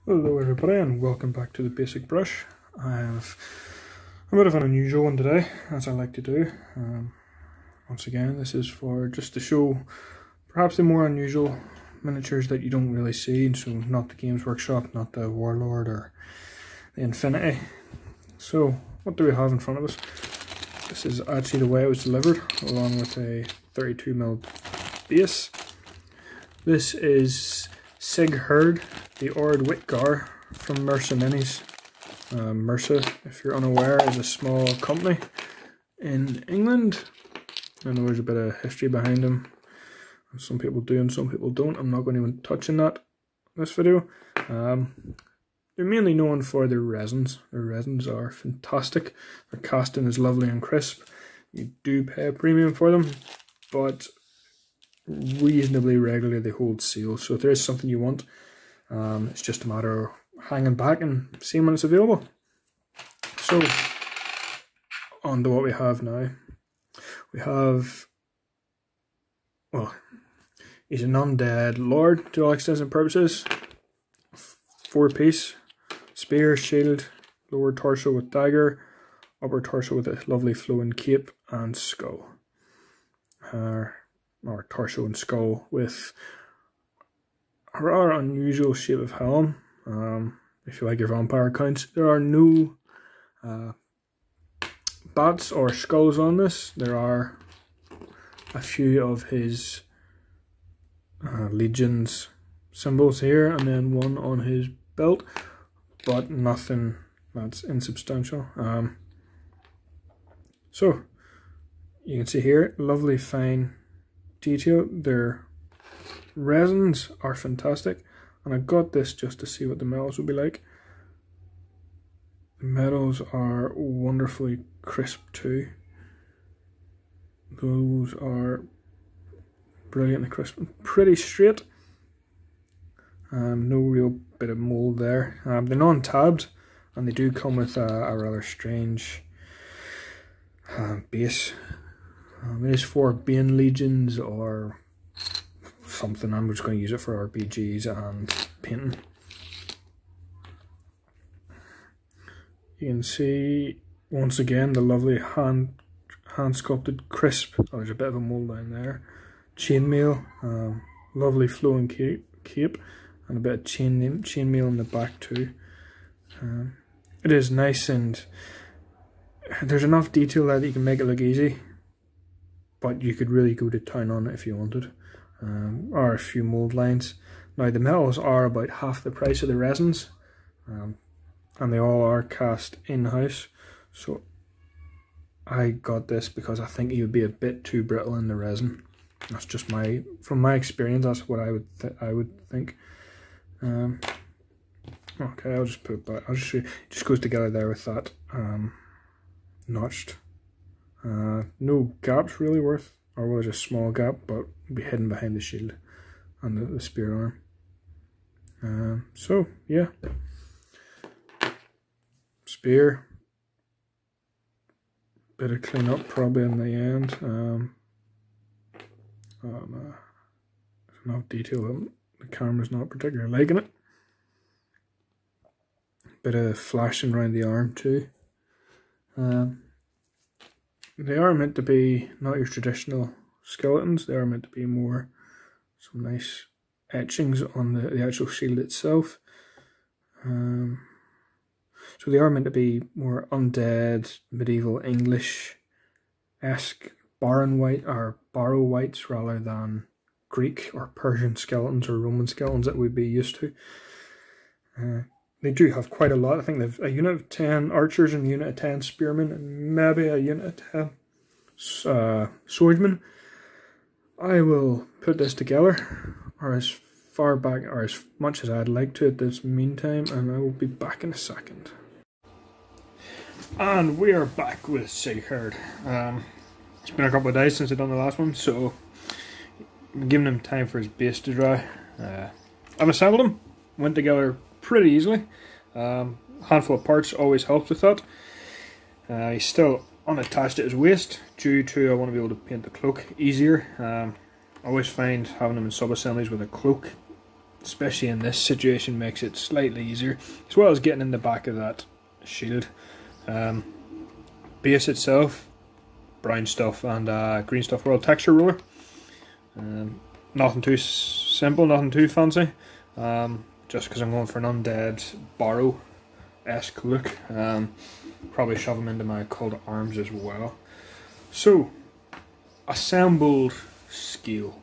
Hello everybody and welcome back to the Basic Brush. I have a bit of an unusual one today, as I like to do. Once again, this is for just to show perhaps the more unusual miniatures that you don't really see, so not the Games Workshop, not the Warlord or the Infinity. So what do we have in front of us? This is actually the way it was delivered, along with a 32mm base. This is Sigheard, the WIHTGÄR from Mierce Minis. Mierce, if you're unaware, is a small company in England. I know there's a bit of history behind them. Some people do and some people don't. I'm not going to even touch on that in this video. They're mainly known for their resins. Their resins are fantastic. Their casting is lovely and crisp. You do pay a premium for them, but reasonably regularly they hold sales. So if there is something you want, it's just a matter of hanging back and seeing when it's available. So on to what we have now. We have, well, he's an undead lord to all extents and purposes. 4-piece, spear, shield, lower torso with dagger, upper torso with a lovely flowing cape, and skull. Or torso and skull with a rather unusual shape of helm. If you like your vampire counts, there are no bats or skulls on this. There are a few of his legion's symbols here, and then one on his belt, but nothing that's insubstantial. So you can see here, lovely fine detail. Their resins are fantastic, and I got this just to see what the metals would be like. The metals are wonderfully crisp too. Those are brilliantly crisp and pretty straight. No real bit of mold there. They're non-tabbed, and they do come with a rather strange base. It is for Bane Legions or something. I'm just going to use it for RPGs and painting. You can see once again the lovely hand sculpted crisp. Oh, there's a bit of a mold down there. Chainmail, lovely flowing cape, and a bit of chainmail in the back too. It is nice, and there's enough detail there that you can make it look easy, but you could really go to town on it if you wanted. Or a few mold lines. Now the metals are about half the price of the resins, and they all are cast in-house, so I got this because I think he would be a bit too brittle in the resin. That's just from my experience, that's what I would think. Okay, I'll just put it back. I'll just show you. It just goes together there with that notched. No gaps really worth, or was a small gap, but it'll be hidden behind the shield and the spear arm. So yeah, spear, bit of clean up probably in the end. There's enough detail. The camera's not particularly liking it. Bit of flashing around the arm too. They are meant to be not your traditional skeletons. They are meant to be more some nice etchings on the actual shield itself. So they are meant to be more undead, medieval English-esque borrow wights rather than Greek or Persian skeletons or Roman skeletons that we'd be used to. They do have quite a lot. I think they've a unit of 10 archers and a unit of 10 spearmen and maybe a unit of 10 swordsmen. I will put this together, or as far back or as much as I'd like to at this meantime, and I will be back in a second. And we are back with Sigheard. It's been a couple of days since I've done the last one, so I'm giving him time for his base to dry. I've assembled him, went together pretty easily. Handful of parts always helps with that. He's still unattached at his waist due to I want to be able to paint the cloak easier. I always find having him in sub-assemblies with a cloak especially in this situation, makes it slightly easier, as well as getting in the back of that shield. Base itself, brown stuff and green stuff world texture roller. Nothing too simple, nothing too fancy, just because I'm going for an undead Barrow-esque look. Probably shove him into my Call to Arms as well. So, assembled scale.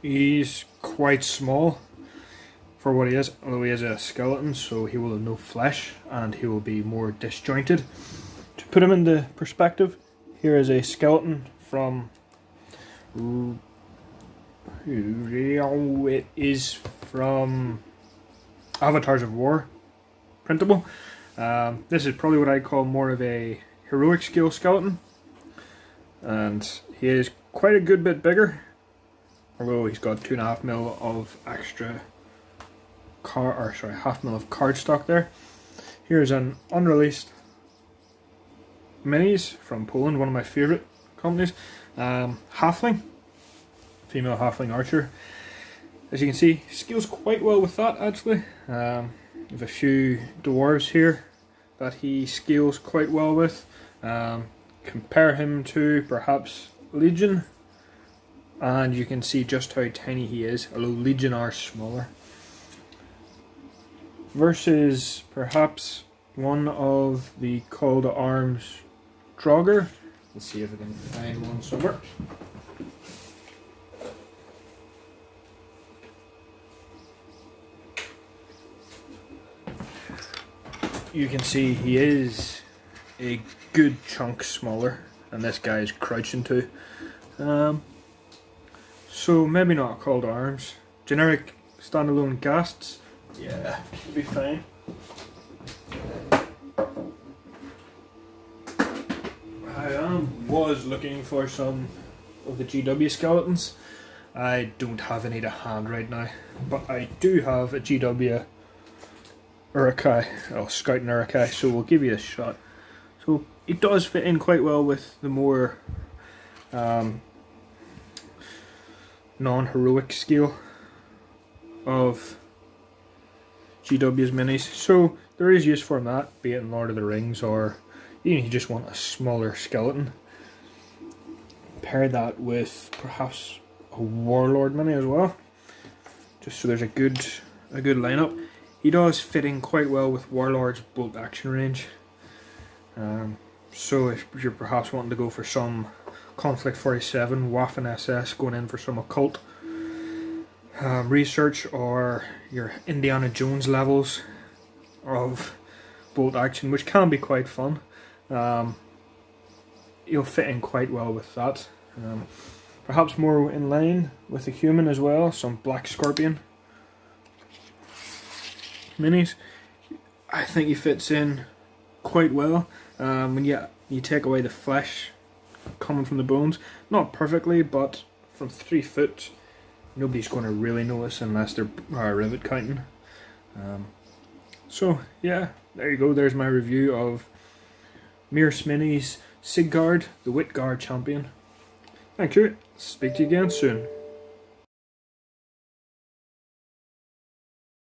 He's quite small for what he is, although he is a skeleton, so he will have no flesh and he will be more disjointed. To put him into perspective, here is a skeleton from... it is from Avatars of War printable. This is probably what I call more of a heroic scale skeleton, and he is quite a good bit bigger, although he's got 2.5 mil of extra half mil of cardstock there. Here's an unreleased minis from Poland, one of my favourite companies. Halfling, female halfling archer. As you can see, scales quite well with that actually. We have a few dwarves here that he scales quite well with. Compare him to perhaps Legion, and you can see just how tiny he is, although Legion are smaller. Versus perhaps one of the Call to Arms Draugr. Let's see if I can find one somewhere. You can see he is a good chunk smaller, and this guy is crouching too. So maybe not a Call to Arms. Generic standalone ghasts, yeah, should be fine. I was looking for some of the GW skeletons. I don't have any to hand right now, but I do have a GW Urukai, Scouting Urukai, so we'll give you a shot. So it does fit in quite well with the more non-heroic scale of GW's minis, so there is use for that, be it in Lord of the Rings or even if you just want a smaller skeleton. Pair that with perhaps a Warlord mini as well, just so there's a good lineup. He does fit in quite well with Warlord's bolt action range. So if you're perhaps wanting to go for some Conflict 47, Waffen SS, going in for some occult research, or your Indiana Jones levels of bolt action, which can be quite fun, you'll fit in quite well with that. Perhaps more in line with the human as well, some Black Scorpion minis. I think he fits in quite well. When you take away the flesh coming from the bones, not perfectly, but from 3 foot, nobody's going to really notice unless they're rivet counting. So yeah, there you go. There's my review of Mierce Minis Sigheard, the WIHTGÄR champion. Thank you. Speak to you again soon.